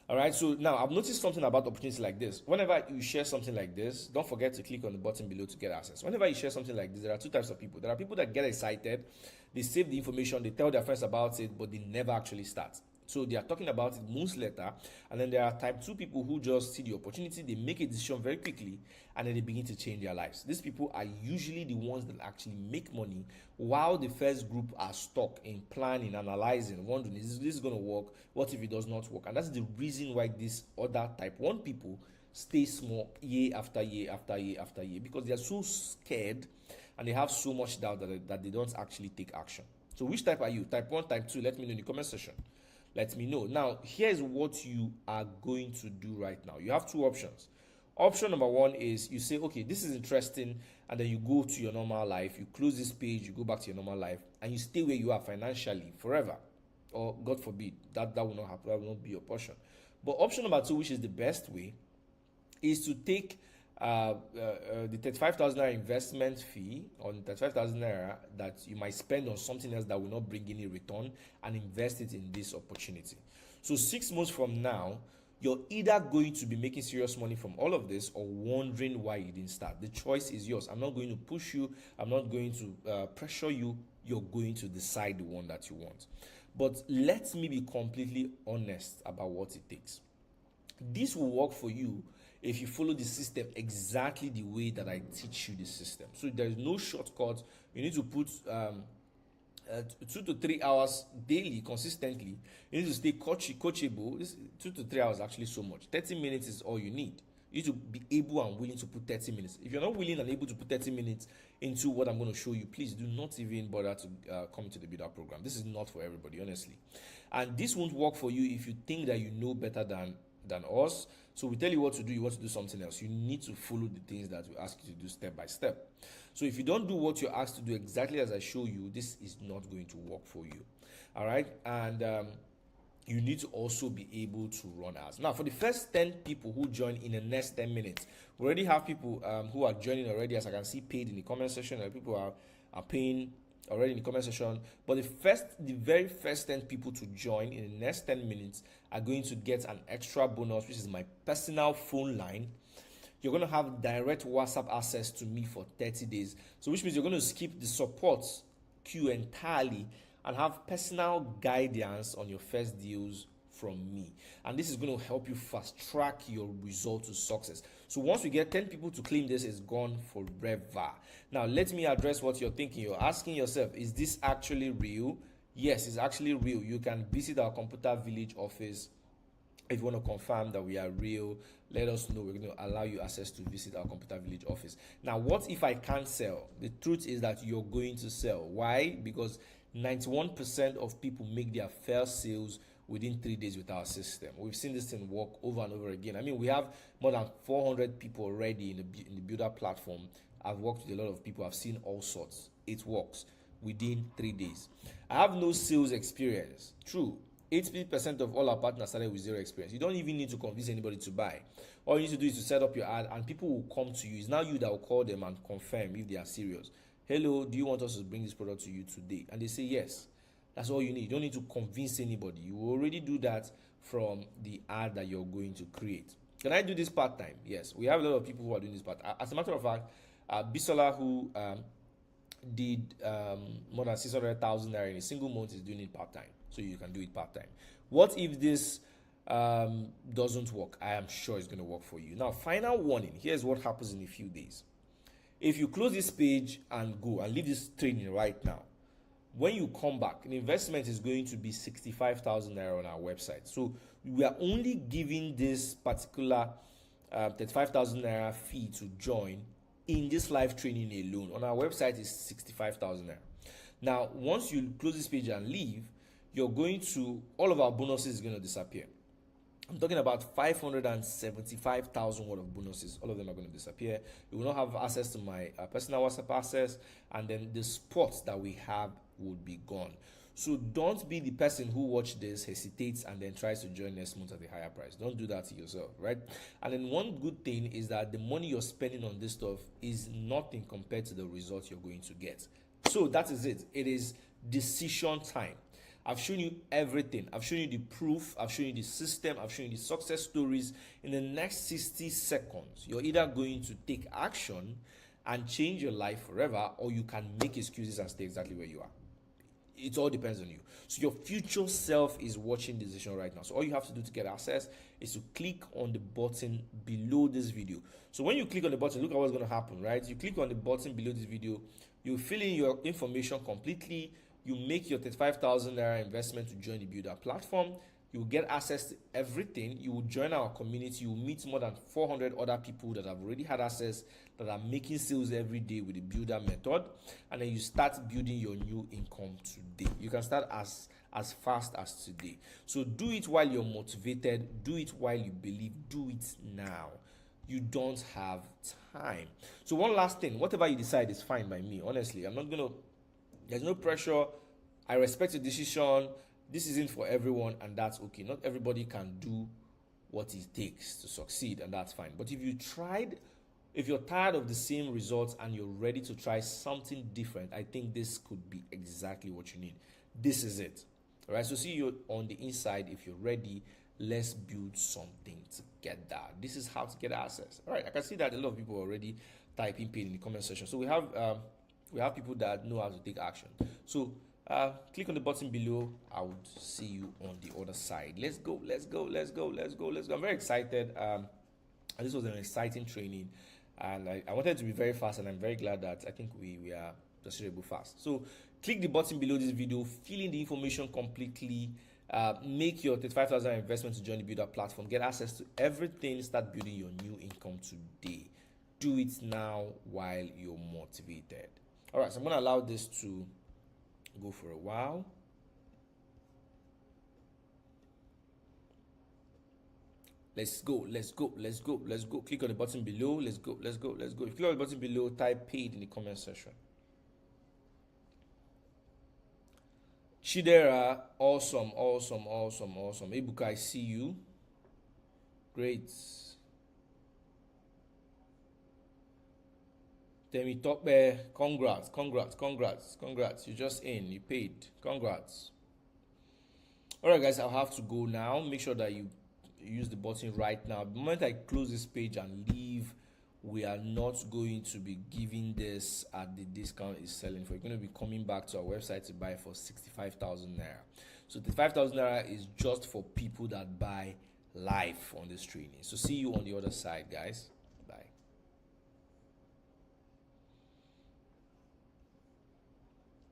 All right, so now I've noticed something about opportunities like this. Whenever you share something like this, don't forget to click on the button below to get access. Whenever you share something like this, there are two types of people. There are people that get excited, they save the information, they tell their friends about it, but they never actually start. So they are talking about it months later, and then there are type 2 people who just see the opportunity, they make a decision very quickly, and then they begin to change their lives. These people are usually the ones that actually make money, while the first group are stuck in planning, analyzing, wondering, is this going to work? What if it does not work? And that's the reason why these other type 1 people stay small year after year after year after year, because they are so scared and they have so much doubt that they don't actually take action. So which type are you? Type 1, type 2? Let me know in the comment section. Let me know. Now, here's what you are going to do right now. You have two options. Option number one is you say, okay, this is interesting, and then you go to your normal life. You close this page, you go back to your normal life, and you stay where you are financially forever. Or God forbid, that will not happen. That will not be your portion. But option number two, which is the best way, is to take the 35,000 naira investment fee on 35,000 naira that you might spend on something else that will not bring any return, and invest it in this opportunity. So 6 months from now, you're either going to be making serious money from all of this or wondering why you didn't start. The choice is yours. I'm not going to push you. I'm not going to pressure you. You're going to decide the one that you want. But let me be completely honest about what it takes. This will work for you if you follow the system exactly the way that I teach you the system. So there is no shortcut. You need to put 2 to 3 hours daily, consistently. You need to stay coachable. 2 to 3 hours actually so much. 30 minutes is all you need. You need to be able and willing to put 30 minutes. If you're not willing and able to put 30 minutes into what I'm going to show you, please do not even bother to come into the Billdaa program. This is not for everybody, honestly. And this won't work for you if you think that you know better than us. So we tell you what to do, you want to do something else. You need to follow the things that we ask you to do step by step. So if you don't do what you're asked to do exactly as I show you, this is not going to work for you. All right. And you need to also be able to run ads. Now, for the first 10 people who join in the next 10 minutes, we already have people who are joining already, as I can see, paid in the comment section. And people are paying already in the comment section. But the very first 10 people to join in the next 10 minutes are going to get an extra bonus, which is my personal phone line. You're going to have direct WhatsApp access to me for 30 days. So which means you're going to skip the support queue entirely and have personal guidance on your first deals from me. And this is going to help you fast track your result to success. So once we get 10 people to claim this, it's gone forever. Now, let me address what you're thinking. You're asking yourself, is this actually real? Yes, it's actually real. You can visit our Computer Village office. If you want to confirm that we are real, let us know. We're going to allow you access to visit our Computer Village office. Now, what if I can't sell? The truth is that you're going to sell. Why? Because 91% of people make their first sales within 3 days with our system. We've seen this thing work over and over again. I mean, we have more than 400 people already in the Billdaa platform. I've worked with a lot of people. I've seen all sorts. It works within 3 days. I have no sales experience. True. 80% of all our partners started with zero experience. You don't even need to convince anybody to buy. All you need to do is to set up your ad, and people will come to you. It's now you that will call them and confirm if they are serious. Hello, do you want us to bring this product to you today? And they say yes. That's all you need. You don't need to convince anybody. You will already do that from the ad that you're going to create. Can I do this part-time? Yes. We have a lot of people who are doing this part-time. As a matter of fact, Bisola, who did more than 600,000 naira in a single month, is doing it part-time. So you can do it part-time. What if this doesn't work? I am sure it's going to work for you. Now, final warning. Here's what happens in a few days. If you close this page and go and leave this training right now, when you come back, the investment is going to be 65,000 naira on our website. So we are only giving this particular 35,000 naira fee to join in this live training alone. On our website is 65,000 naira. Now, once you close this page and leave, you're going to, all of our bonuses is going to disappear. I'm talking about 575,000 worth of bonuses. All of them are going to disappear. You will not have access to my personal WhatsApp access, and then the spots that we have would be gone. So don't be the person who watch this, hesitates, and then tries to join next month at a higher price. Don't do that to yourself, right? And then one good thing is that the money you're spending on this stuff is nothing compared to the results you're going to get. So that is it. It is decision time. I've shown you everything. I've shown you the proof. I've shown you the system. I've shown you the success stories. In the next 60 seconds, you're either going to take action and change your life forever, or you can make excuses and stay exactly where you are. It all depends on you. So your future self is watching the decision right now. So all you have to do to get access is to click on the button below this video. So when you click on the button, look at what's going to happen, right? You click on the button below this video, you fill in your information completely, you make your 35,000 naira investment to join the Billdaa platform. You will get access to everything. You will join our community. You will meet more than 400 other people that have already had access, that are making sales every day with the Billdaa method. And then you start building your new income today. You can start as fast as today. So do it while you're motivated. Do it while you believe. Do it now. You don't have time. So one last thing, whatever you decide is fine by me. Honestly, there's no pressure. I respect your decision. This isn't for everyone, and that's okay. Not everybody can do what it takes to succeed, and that's fine. But if you're tired of the same results and you're ready to try something different, I think this could be exactly what you need. This is it. All right, so see you on the inside. If you're ready, let's build something together. This is how to get access. All right, I can see that a lot of people are already typing paid in the comment section. So we have people that know how to take action. So click on the button below. I would see you on the other side. Let's go. I'm very excited. This was an exciting training, and I wanted to be very fast, and I'm very glad that I think we are proceedable fast. So click the button below this video, fill in the information completely, make your 35,000 investment to join the Billdaa platform, get access to everything, start building your new income today. Do it now while you're motivated. All right, so I'm going to allow this to go for a while. Let's go. Click on the button below. Let's go. If you click on the button below, type paid in the comment section. Chidera, awesome. Ebuka, I see you. Great. Temi Tokbe, congrats. You just in, you paid. Congrats. Alright guys, I'll have to go now. Make sure that you use the button right now. The moment I close this page and leave, we are not going to be giving this at the discount it's selling for. You're going to be coming back to our website to buy for 65,000 naira. So the 5,000 naira is just for people that buy live on this training. So see you on the other side, guys.